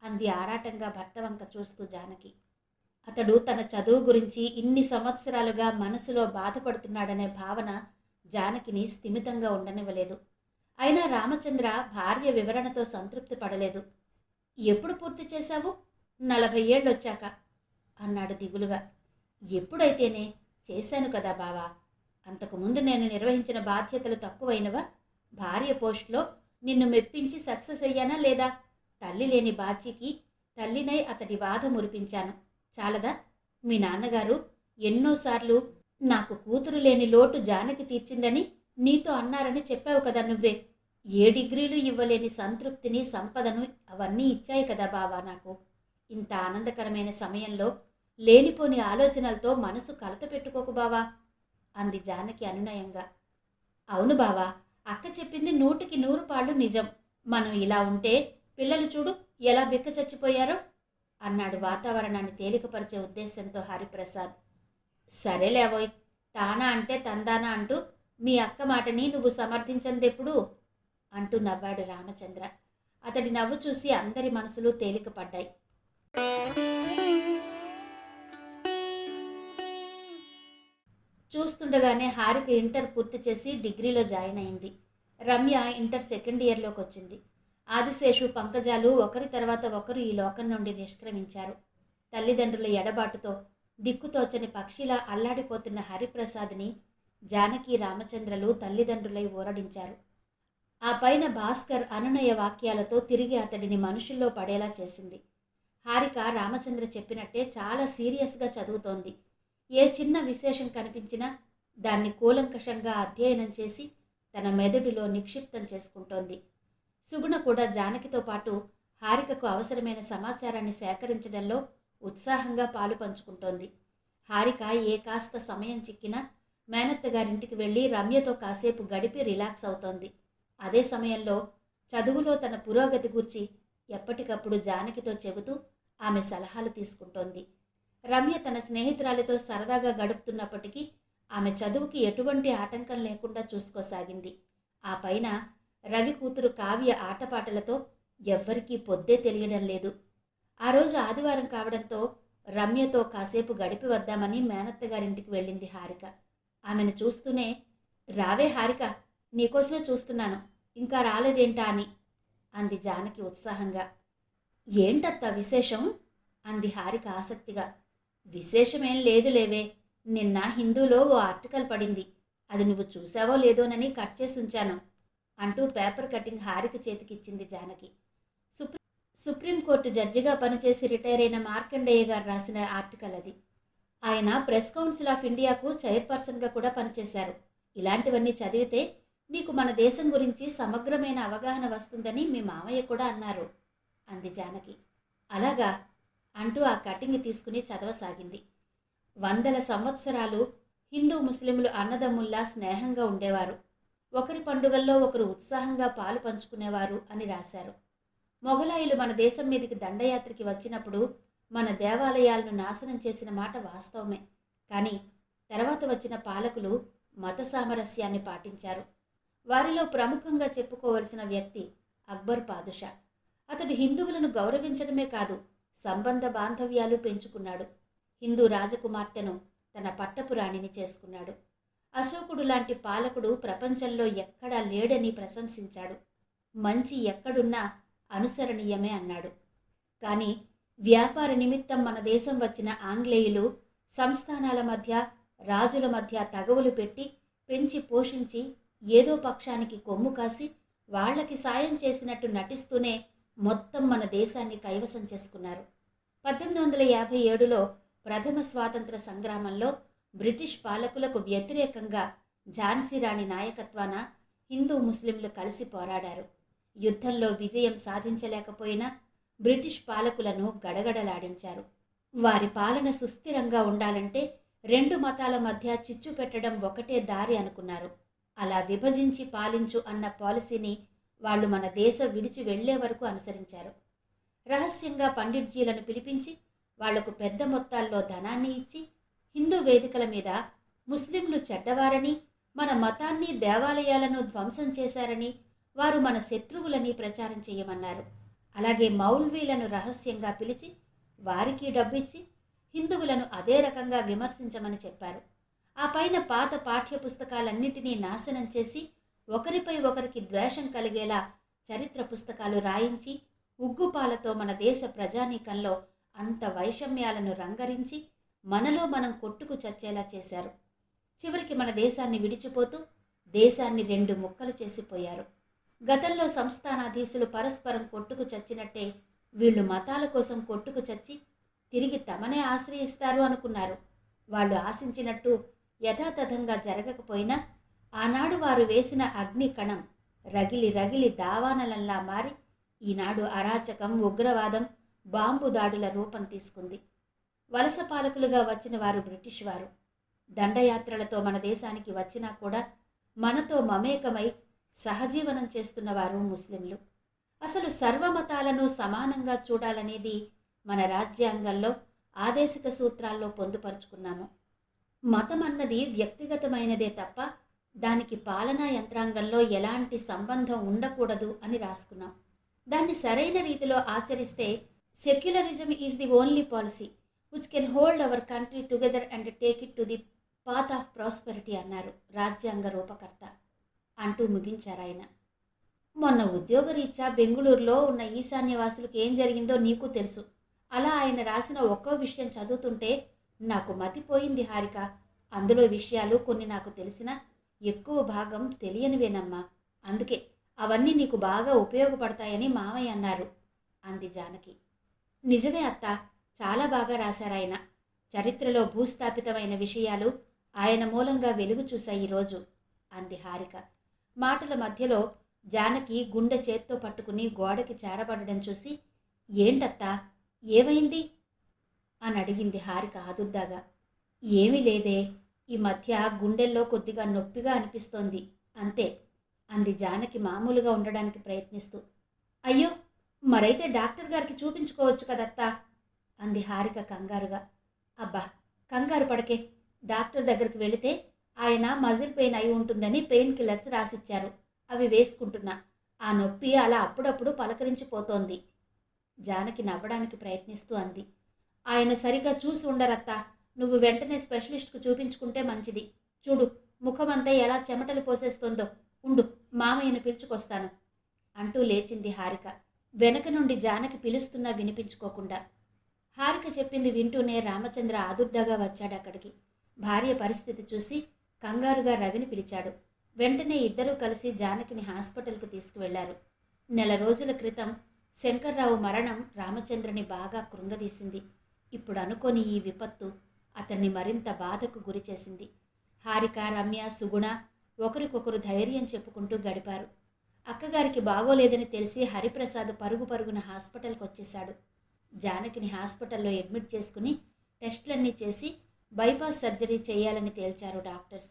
అంది ఆరాటంగా భర్త వంక చూస్తూ జానకి. అతడు తన చదువు గురించి ఇన్ని సంవత్సరాలుగా మనసులో బాధపడుతున్నాడనే భావన జానకిని స్థిమితంగా ఉండనివ్వలేదు. అయినా రామచంద్ర భార్య వివరణతో సంతృప్తి పడలేదు. ఎప్పుడు పూర్తి చేశావు? 40 ఏళ్ళొచ్చాక అన్నాడు దిగులుగా. ఎప్పుడైతేనే, చేశాను కదా బావా. అంతకుముందు నేను నిర్వహించిన బాధ్యతలు తక్కువైనవా? భార్య పోస్ట్లో నిన్ను మెప్పించి సక్సెస్ అయ్యానా లేదా? తల్లి లేని బాచీకి తల్లినై అతడి బాధ మురిపించాను, చాలదా? మీ నాన్నగారు ఎన్నోసార్లు నాకు కూతురు లేని లోటు జానకి తీర్చిందని నీతో అన్నారని చెప్పావు కదా నువ్వే. ఏ డిగ్రీలు ఇవ్వలేని సంతృప్తిని, సంపదను అవన్నీ ఇచ్చాయి కదా బావా నాకు. ఇంత ఆనందకరమైన సమయంలో లేనిపోని ఆలోచనలతో మనసు కలత పెట్టుకోకు బావా అంది జానకి అనునయంగా. అవును బావా, అక్క చెప్పింది 100కి 100 పాళ్ళు నిజం. మనం ఇలా ఉంటే పిల్లలు చూడు ఎలా బిక్క చచ్చిపోయారో అన్నాడు వాతావరణాన్ని తేలికపరిచే ఉద్దేశంతో హరిప్రసాద్. సరేలేవోయ్, తానా అంటే తందానా అంటూ మీ అక్క మాటని నువ్వు సమర్థించందెప్పుడు అంటూ నవ్వాడు రామచంద్ర. అతడి నవ్వు చూసి అందరి మనసులు తేలికపడ్డాయి. చూస్తుండగానే హారిక ఇంటర్ పూర్తి చేసి డిగ్రీలో జాయిన్ అయింది. రమ్య ఇంటర్ సెకండ్ ఇయర్లోకి వచ్చింది. ఆదిశేషు, పంకజాలు ఒకరి తర్వాత ఒకరు ఈ లోకం నుండి నిష్క్రమించారు. తల్లిదండ్రుల ఎడబాటుతో దిక్కుతోచని పక్షిలా అల్లాడిపోతున్న హరిప్రసాద్ని జానకి, రామచంద్రలు తల్లిదండ్రులై ఊరడించారు. ఆ పైన భాస్కర్ అనునయ వాక్యాలతో తిరిగి అతడిని మనుషుల్లో పడేలా చేసింది. హారిక రామచంద్ర చెప్పినట్టే చాలా సీరియస్గా చదువుతోంది. ఏ చిన్న విశేషం కనిపించినా దాన్ని కూలంకషంగా అధ్యయనం చేసి తన మెదడులో నిక్షిప్తం చేసుకుంటోంది. సుగుణ కూడా జానకితో పాటు హారికకు అవసరమైన సమాచారాన్ని సేకరించడంలో ఉత్సాహంగా పాలు పంచుకుంటోంది. హారిక ఏ కాస్త సమయం చిక్కినా మేనత్త గారింటికి వెళ్ళి రమ్యతో కాసేపు గడిపి రిలాక్స్ అవుతోంది. అదే సమయంలో చదువులో తన పురోగతి గూర్చి ఎప్పటికప్పుడు జానకితో చెబుతూ ఆమె సలహాలు తీసుకుంటోంది. రమ్య తన స్నేహితురాలితో సరదాగా గడుపుతున్నప్పటికీ ఆమె చదువుకి ఎటువంటి ఆటంకం లేకుండా చూసుకోసాగింది. ఆ పైన రవి కూతురు కావ్య ఆటపాటలతో ఎవ్వరికీ పొద్దే తెలియడం లేదు. ఆ రోజు ఆదివారం కావడంతో రమ్యతో కాసేపు గడిపి వద్దామని మేనత్తగారింటికి వెళ్ళింది హారిక. ఆమెను చూస్తూనే, రావే హారిక, నీకోసమే చూస్తున్నాను, ఇంకా రాలేదేంటా అని అంది జానకి ఉత్సాహంగా. ఏంటత్తా విశేషం అంది హారిక ఆసక్తిగా. విశేషమేం లేదులేవే, నిన్న హిందూలో ఓ ఆర్టికల్ పడింది, అది నువ్వు చూసావో లేదోనని కట్ చేసి ఉంచాను అంటూ పేపర్ కటింగ్ హారిక చేతికిచ్చింది జానకి. సుప్రీంకోర్టు జడ్జిగా పనిచేసి రిటైర్ అయిన మార్కండేయ గారు రాసిన ఆర్టికల్ అది. ఆయన ప్రెస్ కౌన్సిల్ ఆఫ్ ఇండియాకు చైర్పర్సన్గా కూడా పనిచేశారు. ఇలాంటివన్నీ చదివితే నీకు మన దేశం గురించి సమగ్రమైన అవగాహన వస్తుందని మీ మామయ్య కూడా అన్నారు అంది జానకి. అలాగా అంటూ ఆ కటింగ్ తీసుకుని చదవసాగింది. 100 సంవత్సరాలు హిందూ ముస్లింలు అన్నదమ్ముల్లా స్నేహంగా ఉండేవారు. ఒకరి పండుగల్లో ఒకరు ఉత్సాహంగా పాలు పంచుకునేవారు అని రాశారు. మొఘలాయులు మన దేశం మీదకి దండయాత్రకి వచ్చినప్పుడు మన దేవాలయాలను నాశనం చేసిన మాట వాస్తవమే. కానీ తర్వాత వచ్చిన పాలకులు మత సామరస్యాన్ని పాటించారు. వారిలో ప్రముఖంగా చెప్పుకోవలసిన వ్యక్తి అక్బర్ పాదుషా. అతడు హిందువులను గౌరవించడమే కాదు, సంబంధ బాంధవ్యాలు పెంచుకున్నాడు. హిందూ రాజకుమార్తెను తన పట్టపురాణిని చేసుకున్నాడు. అశోకుడు లాంటి పాలకుడు ప్రపంచంలో ఎక్కడా లేడని ప్రశంసించాడు. మంచి ఎక్కడున్నా అనుసరణీయమే అన్నాడు. కానీ వ్యాపార నిమిత్తం మన దేశం వచ్చిన ఆంగ్లేయులు సంస్థానాల మధ్య, రాజుల మధ్య తగవులు పెట్టి పెంచి పోషించి ఏదో పక్షానికి కొమ్ము కాసి వాళ్లకి సాయం చేసినట్టు నటిస్తూనే మొత్తం మన దేశాన్ని కైవసం చేసుకున్నారు. 1857లో ప్రథమ స్వాతంత్ర సంగ్రామంలో బ్రిటిష్ పాలకులకు వ్యతిరేకంగా ఝాన్సీ రాణి నాయకత్వాన హిందూ ముస్లింలు కలిసి పోరాడారు. యుద్ధంలో విజయం సాధించలేకపోయినా బ్రిటిష్ పాలకులను గడగడలాడించారు. వారి పాలన సుస్థిరంగా ఉండాలంటే 2 మతాల మధ్య చిచ్చు పెట్టడం ఒకటే దారి అనుకున్నారు. అలా విభజించి పాలించు అన్న పాలసీని వాళ్ళు మన దేశం విడిచి వెళ్లే వరకు అనుసరించారు. రహస్యంగా పండిట్జీలను పిలిపించి వాళ్లకు పెద్ద మొత్తాల్లో ధనాన్ని ఇచ్చి హిందూ వేదికల మీద ముస్లింలు చెడ్డవారని, మన మతాన్ని దేవాలయాలను ధ్వంసం చేశారని, వారు మన శత్రువులని ప్రచారం చేయమన్నారు. అలాగే మౌల్వీలను రహస్యంగా పిలిచి వారికి డబ్బిచ్చి హిందువులను అదే రకంగా విమర్శించమని చెప్పారు. ఆ పైన పాత పాఠ్య పుస్తకాలన్నింటినీ నాశనం చేసి ఒకరిపై ఒకరికి ద్వేషం కలిగేలా చరిత్ర పుస్తకాలు రాయించి ఉగ్గుపాలతో మన దేశ ప్రజానీకంలో అంత వైషమ్యాలను రంగరించి మనలో మనం కొట్టుకు చచ్చేలా చేశారు. చివరికి మన దేశాన్ని విడిచిపోతూ దేశాన్ని 2 ముక్కలు చేసిపోయారు. గతంలో సంస్థానాధీశులు పరస్పరం కొట్టుకు చచ్చినట్టే వీళ్ళు మతాల కోసం కొట్టుకు చచ్చి తిరిగి తమనే ఆశ్రయిస్తారు అనుకున్నారు. వాళ్ళు ఆశించినట్టు యథాతథంగా జరగకపోయినా ఆనాడు వారు వేసిన అగ్ని కణం రగిలి రగిలి దావానలంలా మారి ఈనాడు అరాచకం, ఉగ్రవాదం, బాంబు దాడుల రూపం తీసుకుంది. వలస పాలకులుగా వచ్చిన వారు బ్రిటిష్ వారు. దండయాత్రలతో మన దేశానికి వచ్చినా కూడా మనతో మమేకమై సహజీవనం చేస్తున్నవారు ముస్లింలు. అసలు సర్వమతాలను సమానంగా చూడాలనేది మన రాజ్యాంగంలో ఆదేశిక సూత్రాల్లో పొందుపరుచుకున్నాము. మతం అన్నది వ్యక్తిగతమైనదే తప్ప దానికి పాలనా యంత్రాంగంలో ఎలాంటి సంబంధం ఉండకూడదు అని రాసుకున్నాం. దాన్ని సరైన రీతిలో ఆచరిస్తే secularism is the only policy which can hold our country together and take it to the path of prosperity అన్నారు రాజ్యాంగ రూపకర్త అంటూ ముగించారాయన. మొన్న ఉద్యోగరీత్యా బెంగుళూరులో ఉన్న ఈశాన్యవాసులకు ఏం జరిగిందో నీకు తెలుసు. అలా ఆయన రాసిన ఒక్కో విషయం చదువుతుంటే నాకు మతిపోయింది హారిక. అందులో విషయాలు కొన్ని నాకు తెలిసినా ఎక్కువ భాగం తెలియనివేనమ్మా. అందుకే అవన్నీ నీకు బాగా ఉపయోగపడతాయని మామయ్య అన్నారు అంది జానకి. నిజమే అత్త, చాలా బాగా రాశారాయన. చరిత్రలో భూస్థాపితమైన విషయాలు ఆయన మూలంగా వెలుగు చూశాయి ఈరోజు అంది హారిక. మాటల మధ్యలో జానకి గుండె చేత్తో పట్టుకుని గోడకి చేరబడడం చూసి ఏంటత్తా, ఏమైంది అని అడిగింది హారిక ఆదుర్దాగా. ఏమీ లేదే, ఈ మధ్య గుండెల్లో కొద్దిగా నొప్పిగా అనిపిస్తోంది అంతే అంది జానకి మామూలుగా ఉండడానికి ప్రయత్నిస్తూ. అయ్యో, మరైతే డాక్టర్ గారికి చూపించుకోవచ్చు కదత్తా అంది హారిక కంగారుగా. అబ్బా, కంగారు పడకే, డాక్టర్ దగ్గరికి వెళితే ఆయన మజిల్ పెయిన్ అయి ఉంటుందని పెయిన్ కిల్లర్స్ రాసిచ్చారు. అవి వేసుకుంటున్నా. ఆ నొప్పి అలా అప్పుడప్పుడు పలకరించిపోతోంది జానకి నవ్వడానికి ప్రయత్నిస్తూ అంది. ఆయన సరిగా చూసి ఉండరత్తా, నువ్వు వెంటనే స్పెషలిస్ట్కు చూపించుకుంటే మంచిది. చూడు, ముఖమంతా ఎలా చెమటలు పోసేస్తోందో, ఉండు, మామయ్యను పిలుచుకొస్తాను అంటూ లేచింది హారిక. వెనక నుండి జానకి పిలుస్తున్నా వినిపించుకోకుండా. హారిక చెప్పింది వింటూనే రామచంద్ర ఆదుర్దాగా వచ్చాడక్కడికి. భార్య పరిస్థితి చూసి కంగారుగా రవిని పిలిచాడు. వెంటనే ఇద్దరూ కలిసి జానకిని హాస్పిటల్కు తీసుకువెళ్లారు. నెల రోజుల క్రితం శంకర్రావు మరణం రామచంద్రని బాగా కృంగదీసింది. ఇప్పుడు అనుకోని ఈ విపత్తు అతన్ని మరింత బాధకు గురిచేసింది. హారిక, రమ్య, సుగుణ ఒకరికొకరు ధైర్యం చెప్పుకుంటూ గడిపారు. అక్కగారికి బాగోలేదని తెలిసి హరిప్రసాద్ పరుగు పరుగున హాస్పిటల్కి వచ్చేశాడు. జానకిని హాస్పిటల్లో అడ్మిట్ చేసుకుని టెస్టులన్నీ చేసి బైపాస్ సర్జరీ చేయాలని తేల్చారు డాక్టర్స్.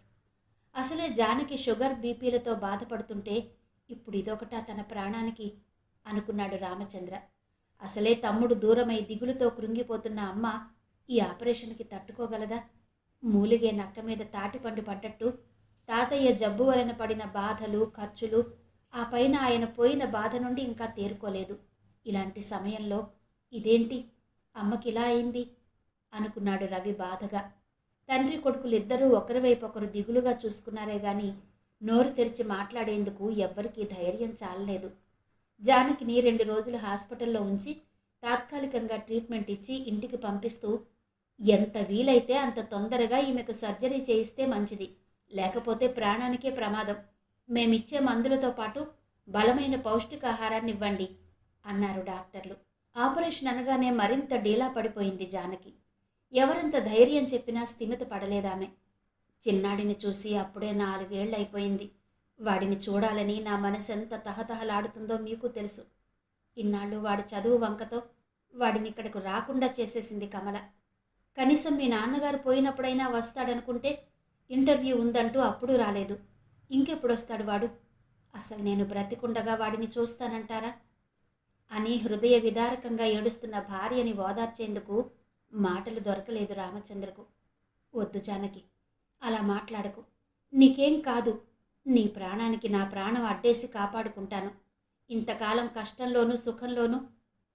అసలే జానకి షుగర్, బీపీలతో బాధపడుతుంటే ఇప్పుడు ఇదొకటా తన ప్రాణానికి అనుకున్నాడు రామచంద్ర. అసలే తమ్ముడు దూరమై దిగులుతో కృంగిపోతున్న అమ్మ ఈ ఆపరేషన్కి తట్టుకోగలదా? మూలిగే నక్క మీద తాటిపండు పడ్డట్టు తాతయ్య జబ్బు వలన పడిన బాధలు, ఖర్చులు, ఆ పైన ఆయన పోయిన బాధ నుండి ఇంకా తేరుకోలేదు. ఇలాంటి సమయంలో ఇదేంటి అమ్మకిలా అయింది అనుకున్నాడు రవి బాధగా. తండ్రి కొడుకులిద్దరూ ఒకరివైపు ఒకరు దిగులుగా చూసుకున్నారే గాని నోరు తెరిచి మాట్లాడేందుకు ఎవ్వరికీ ధైర్యం చాలలేదు. జానకిని 2 రోజులు హాస్పిటల్లో ఉంచి తాత్కాలికంగా ట్రీట్మెంట్ ఇచ్చి ఇంటికి పంపిస్తూ, ఎంత వీలైతే అంత తొందరగా ఈమెకు సర్జరీ చేయిస్తే మంచిది, లేకపోతే ప్రాణానికే ప్రమాదం. మేమిచ్చే మందులతో పాటు బలమైన పౌష్టికాహారాన్ని ఇవ్వండి అన్నారు డాక్టర్లు. ఆపరేషన్ అనగానే మరింత డీలా పడిపోయింది జానకి. ఎవరంత ధైర్యం చెప్పినా స్థిమిత పడలేదామె. చిన్నాడిని చూసి అప్పుడే 4 ఏళ్ళు అయిపోయింది. వాడిని చూడాలని నా మనసెంత తహతహలాడుతుందో మీకు తెలుసు. ఇన్నాళ్ళు వాడి చదువు వంకతో వాడిని ఇక్కడకు రాకుండా చేసేసింది కమల. కనీసం మీ నాన్నగారు పోయినప్పుడైనా వస్తాడనుకుంటే ఇంటర్వ్యూ ఉందంటూ అప్పుడు రాలేదు. ఇంకెప్పుడొస్తాడు వాడు? అసలు నేను బ్రతికుండగా వాడిని చూస్తానంటారా అని హృదయ విదారకంగా ఏడుస్తున్న భార్యని ఓదార్చేందుకు మాటలు దొరకలేదు రామచంద్రకు. వద్దు జానకి, అలా మాట్లాడకు. నీకేం కాదు. నీ ప్రాణానికి నా ప్రాణం అడ్డేసి కాపాడుకుంటాను. ఇంతకాలం కష్టంలోనూ సుఖంలోనూ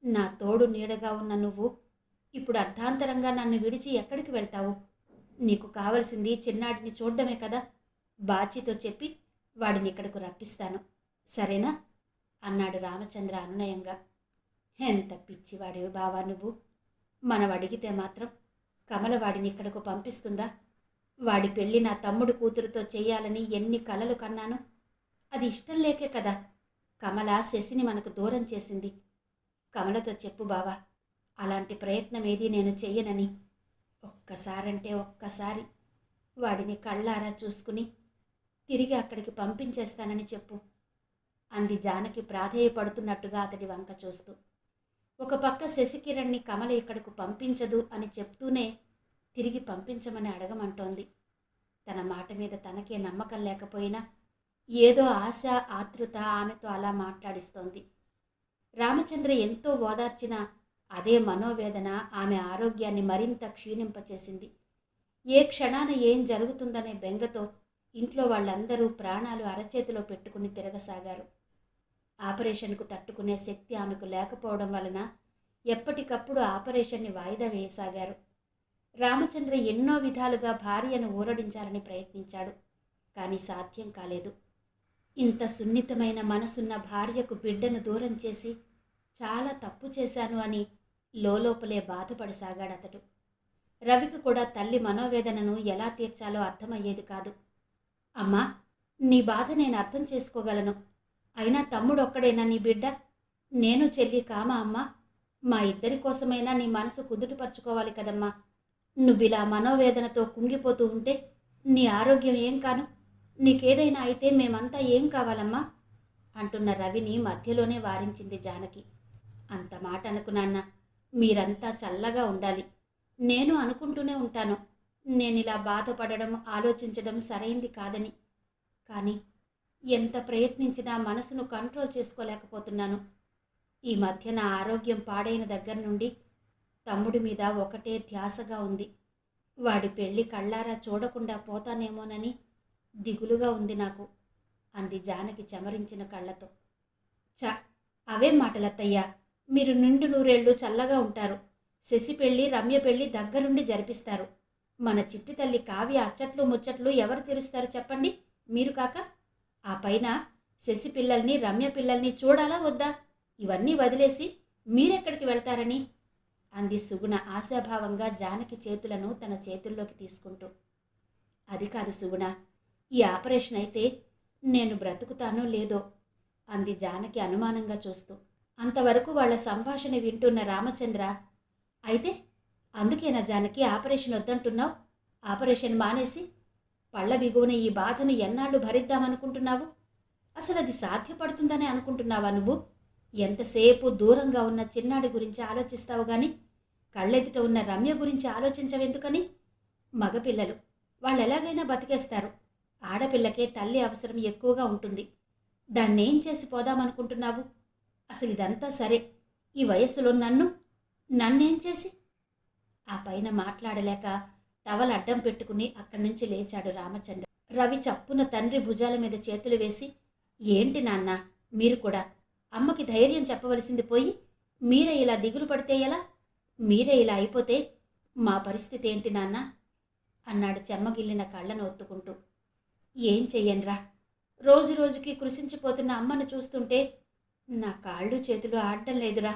నా తోడు నీడగా ఉన్న నువ్వు ఇప్పుడు అర్ధాంతరంగా నన్ను విడిచి ఎక్కడికి వెళ్తావు? నీకు కావలసింది చిన్నాడిని చూడ్డమే కదా. బాచితో చెప్పి వాడిని ఇక్కడకు రప్పిస్తాను, సరేనా అన్నాడు రామచంద్ర అనునయంగా. ఎంత పిచ్చివాడివి బావా నువ్వు. మనం అడిగితే మాత్రం కమల వాడిని ఇక్కడకు పంపిస్తుందా? వాడి పెళ్ళి నా తమ్ముడు కూతురుతో చెయ్యాలని ఎన్ని కలలు కన్నాను. అది ఇష్టం లేకే కదా కమల శశిని మనకు దూరం చేసింది. కమలతో చెప్పు బావా, అలాంటి ప్రయత్నం ఏదీ నేను చెయ్యనని. ఒక్కసారంటే ఒక్కసారి వాడిని కళ్ళారా చూసుకుని తిరిగి అక్కడికి పంపించేస్తానని చెప్పు అంది జానకి ప్రాధేయపడుతున్నట్టుగా అతడి వంక చూస్తూ. ఒక పక్క శశికిరణ్ని కమల ఇక్కడకు పంపించదు అని చెప్తూనే తిరిగి పంపించమని అడగమంటోంది. తన మాట మీద తనకే నమ్మకం లేకపోయినా ఏదో ఆశ, ఆతృత ఆమెతో అలా మాట్లాడిస్తోంది. రామచంద్ర ఎంతో ఓదార్చినా అదే మనోవేదన ఆమె ఆరోగ్యాన్ని మరింత క్షీణింపచేసింది. ఏ క్షణాన ఏం జరుగుతుందనే బెంగతో ఇంట్లో వాళ్ళందరూ ప్రాణాలు అరచేతిలో పెట్టుకుని తిరగసాగారు. ఆపరేషన్కు తట్టుకునే శక్తి ఆమెకు లేకపోవడం వలన ఎప్పటికప్పుడు ఆపరేషన్ని వాయిదా వేయసాగారు. రామచంద్ర ఎన్నో విధాలుగా భార్యను ఊరడించాలని ప్రయత్నించాడు, కానీ సాధ్యం కాలేదు. ఇంత సున్నితమైన మనసున్న భార్యకు బిడ్డను దూరం చేసి చాలా తప్పు చేశాను అని లోపలే బాధపడసాగాడతడు. రవికి కూడా తల్లి మనోవేదనను ఎలా తీర్చాలో అర్థమయ్యేది కాదు. అమ్మా, నీ బాధ నేను అర్థం చేసుకోగలను. అయినా తమ్ముడు ఒక్కడేనా నీ బిడ్డ? నేను చెల్లి కామా అమ్మా? మా ఇద్దరి కోసమైనా నీ మనసు కుదుటపరుచుకోవాలి కదమ్మా. నువ్విలా మనోవేదనతో కుంగిపోతూ ఉంటే నీ ఆరోగ్యం ఏం కాను? నీకేదైనా అయితే మేమంతా ఏం కావాలమ్మా అంటున్న రవిని మధ్యలోనే వారించింది జానకి. అంత మాట అనుకు నాన్న, మీరంతా చల్లగా ఉండాలి. నేను అనుకుంటూనే ఉంటాను నేనిలా బాధపడడం, ఆలోచించడం సరైంది కాదని. కానీ ఎంత ప్రయత్నించినా మనసును కంట్రోల్ చేసుకోలేకపోతున్నాను. ఈ మధ్య నా ఆరోగ్యం పాడైన దగ్గర నుండి తమ్ముడి మీద ఒకటే ధ్యాసగా ఉంది. వాడి పెళ్ళి కళ్ళారా చూడకుండా పోతానేమోనని దిగులుగా ఉంది నాకు అంది జానకి చెమరించిన కళ్ళతో. అవేం మాటలత్తయ్యా, మీరు నిండు నూరేళ్లు చల్లగా ఉంటారు. శశి పెళ్ళి, రమ్య పెళ్ళి దగ్గరుండి జరిపిస్తారు. మన చిట్టి తల్లి కావ్య అచ్చట్లు ముచ్చట్లు ఎవరు తీరుస్తారు చెప్పండి, మీరు కాక ఆ పైన శశి పిల్లల్ని, రమ్య పిల్లల్ని చూడాలా వద్దా? ఇవన్నీ వదిలేసి మీరెక్కడికి వెళ్తారని అంది సుగుణ ఆశాభావంగా జానకి చేతులను తన చేతుల్లోకి తీసుకుంటూ. అది కాదు సుగుణ, ఈ ఆపరేషన్ అయితే నేను బ్రతుకుతానో లేదో అంది జానకి అనుమానంగా చూస్తూ. అంతవరకు వాళ్ళ సంభాషణ వింటున్న రామచంద్ర, అయితే అందుకేనా జానకి ఆపరేషన్ వద్దంటున్నావు? ఆపరేషన్ మానేసి పళ్ళ బిగువున ఈ బాధను ఎన్నాళ్ళు భరిద్దామనుకుంటున్నావు? అసలు అది సాధ్యపడుతుందని అనుకుంటున్నావా నువ్వు? ఎంతసేపు దూరంగా ఉన్న చిన్నాడి గురించి ఆలోచిస్తావు గాని కళ్ళెదుట ఉన్న రమ్య గురించి ఆలోచించవెందుకని? మగపిల్లలు వాళ్ళు ఎలాగైనా బతికేస్తారు. ఆడపిల్లకే తల్లి అవసరం ఎక్కువగా ఉంటుంది. దాన్నేం చేసి పోదామనుకుంటున్నావు? అసలు ఇదంతా సరే, ఈ వయస్సులో నన్నేం చేసి? ఆ పైన మాట్లాడలేక టవల్ అడ్డం పెట్టుకుని అక్కడి నుంచి లేచాడు రామచంద్ర. రవి చప్పున తండ్రి భుజాల మీద చేతులు వేసి, ఏంటి నాన్న మీరు కూడా? అమ్మకి ధైర్యం చెప్పవలసింది పోయి మీరే ఇలా దిగులు పడితే ఎలా? మీరే ఇలా అయిపోతే మా పరిస్థితి ఏంటి నాన్న అన్నాడు చెమ్మగిల్లిన కళ్ళను ఒత్తుకుంటూ. ఏం చెయ్యనురా, రోజు రోజుకి కృషించిపోతున్న అమ్మను చూస్తుంటే నా కాళ్ళు చేతులు ఆడటం లేదురా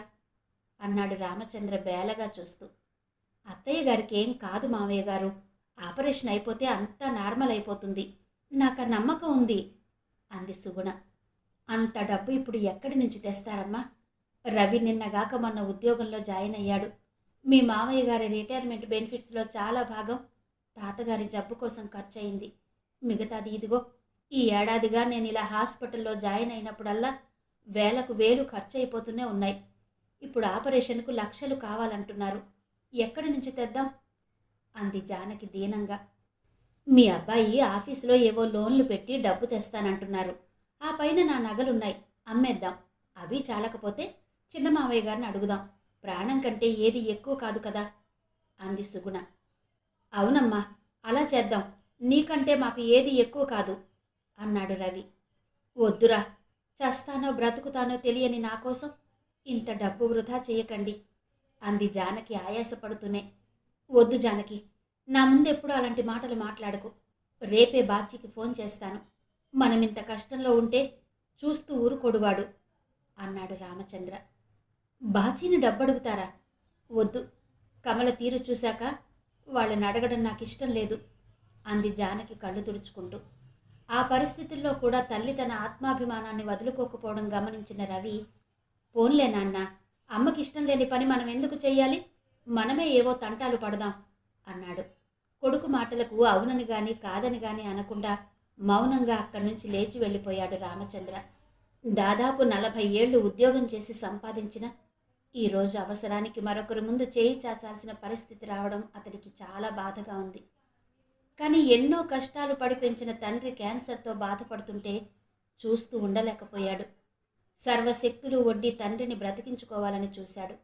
అన్నాడు రామచంద్ర బేలగా చూస్తూ. అత్తయ్య గారికి ఏం కాదు మావయ్య గారు, ఆపరేషన్ అయిపోతే అంతా నార్మల్ అయిపోతుంది, నాకు ఆ నమ్మకం ఉంది అంది సుగుణ. అంత డబ్బు ఇప్పుడు ఎక్కడి నుంచి తెస్తారమ్మా? రవి నిన్నగాక మొన్న ఉద్యోగంలో జాయిన్ అయ్యాడు. మీ మావయ్య గారి రిటైర్మెంట్ బెనిఫిట్స్లో చాలా భాగం తాతగారి జబ్బు కోసం ఖర్చు అయింది. మిగతాది ఇదిగో ఈ ఏడాదిగా నేను ఇలా హాస్పిటల్లో జాయిన్ అయినప్పుడల్లా వేలకు వేలు ఖర్చు అయిపోతూనే ఉన్నాయి. ఇప్పుడు ఆపరేషన్కు లక్షలు కావాలంటున్నారు. ఎక్కడి నుంచి తెద్దాం అంది జానకి దీనంగా. మీ అబ్బాయి ఆఫీసులో ఏవో లోన్లు పెట్టి డబ్బు తెస్తానంటున్నారు. ఆ పైన నా నగలున్నాయి, అమ్మేద్దాం. అవి చాలకపోతే చిన్న మావయ్య గారిని అడుగుదాం. ప్రాణం కంటే ఏది ఎక్కువ కాదు కదా అంది సుగుణ. అవునమ్మా, అలా చేద్దాం. నీకంటే మాకు ఏది ఎక్కువ కాదు అన్నాడు రవి. వద్దురా, చస్తానో బ్రతుకుతానో తెలియని నా కోసం ఇంత డబ్బు వృధా చేయకండి అంది జానకి ఆయాసపడుతూనే. వద్దు జానకి, నా ముందెప్పుడు అలాంటి మాటలు మాట్లాడకు. రేపే బాచీకి ఫోన్ చేస్తాను. మనమింత కష్టంలో ఉంటే చూస్తూ ఊరుకొడువాడు అన్నాడు రామచంద్ర. బాచీని డబ్బడుగుతారా? వద్దు, కమల తీరు చూశాక వాళ్ళని అడగడం నాకు ఇష్టం లేదు అంది జానకి కళ్ళు తుడుచుకుంటూ. ఆ పరిస్థితుల్లో కూడా తల్లి తన ఆత్మాభిమానాన్ని వదులుకోకపోవడం గమనించిన రవి, పోన్లే నాన్న, అమ్మకి ఇష్టం లేని పని మనం ఎందుకు చెయ్యాలి? మనమే ఏవో తంటాలు పడదాం అన్నాడు. కొడుకు మాటలకు అవునని గాని కాదని గాని అనకుండా మౌనంగా అక్కడి నుంచి లేచి వెళ్ళిపోయాడు రామచంద్ర. దాదాపు 40 ఏళ్లు ఉద్యోగం చేసి సంపాదించిన ఈరోజు అవసరానికి మరొకరి ముందు చేయి చాచాల్సిన పరిస్థితి రావడం అతడికి చాలా బాధగా ఉంది. కానీ ఎన్నో కష్టాలు పడి పెంచిన తండ్రి క్యాన్సర్తో బాధపడుతుంటే చూస్తూ ఉండలేకపోయాడు. సర్వశక్తులు ఒడ్డి తండ్రిని బ్రతికించుకోవాలని చూశాడు.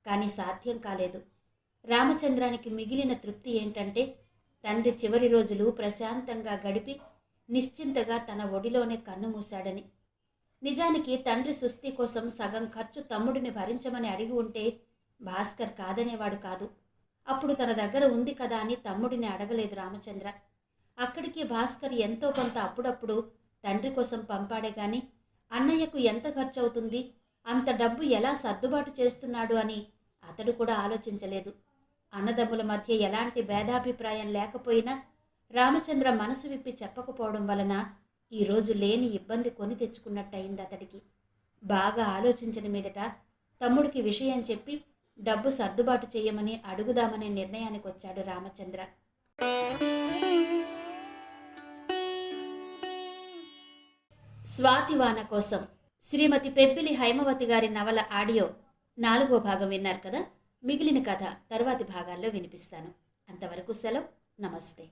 కానీ సాధ్యం కాలేదు. రామచంద్రానికి మిగిలిన తృప్తి ఏంటంటే తండ్రి చివరి రోజులు ప్రశాంతంగా గడిపి నిశ్చింతగా తన ఒడిలోనే కన్నుమూశాడని. నిజానికి తండ్రి సుస్థి కోసం సగం ఖర్చు తమ్ముడిని భరించమని అడిగి ఉంటే భాస్కర్ కాదనేవాడు కాదు. అప్పుడు తన దగ్గర ఉంది కదా అని తమ్ముడిని అడగలేదు రామచంద్ర. అక్కడికి భాస్కర్ ఎంతో కొంత అప్పుడప్పుడు తండ్రి కోసం పంపాడే గాని అన్నయ్యకు ఎంత ఖర్చు అవుతుంది, అంత డబ్బు ఎలా సర్దుబాటు చేస్తున్నాడు అని అతడు కూడా ఆలోచించలేదు. అన్నదమ్ముల మధ్య ఎలాంటి భేదాభిప్రాయం లేకపోయినా రామచంద్ర మనసు విప్పి చెప్పకపోవడం వలన ఈరోజు లేని ఇబ్బంది కొని తెచ్చుకున్నట్టయింది అతడికి. బాగా ఆలోచించిన మీదట తమ్ముడికి విషయం చెప్పి డబ్బు సర్దుబాటు చేయమని అడుగుదామనే నిర్ణయానికి వచ్చాడు రామచంద్ర. స్వాతివాన కోసం శ్రీమతి పెబ్బిలి హైమవతి గారి నవల ఆడియో 4వ భాగం విన్నారు కదా. మిగిలిన కథ తరువాతి భాగాల్లో వినిపిస్తాను. అంతవరకు సెలవు. నమస్తే.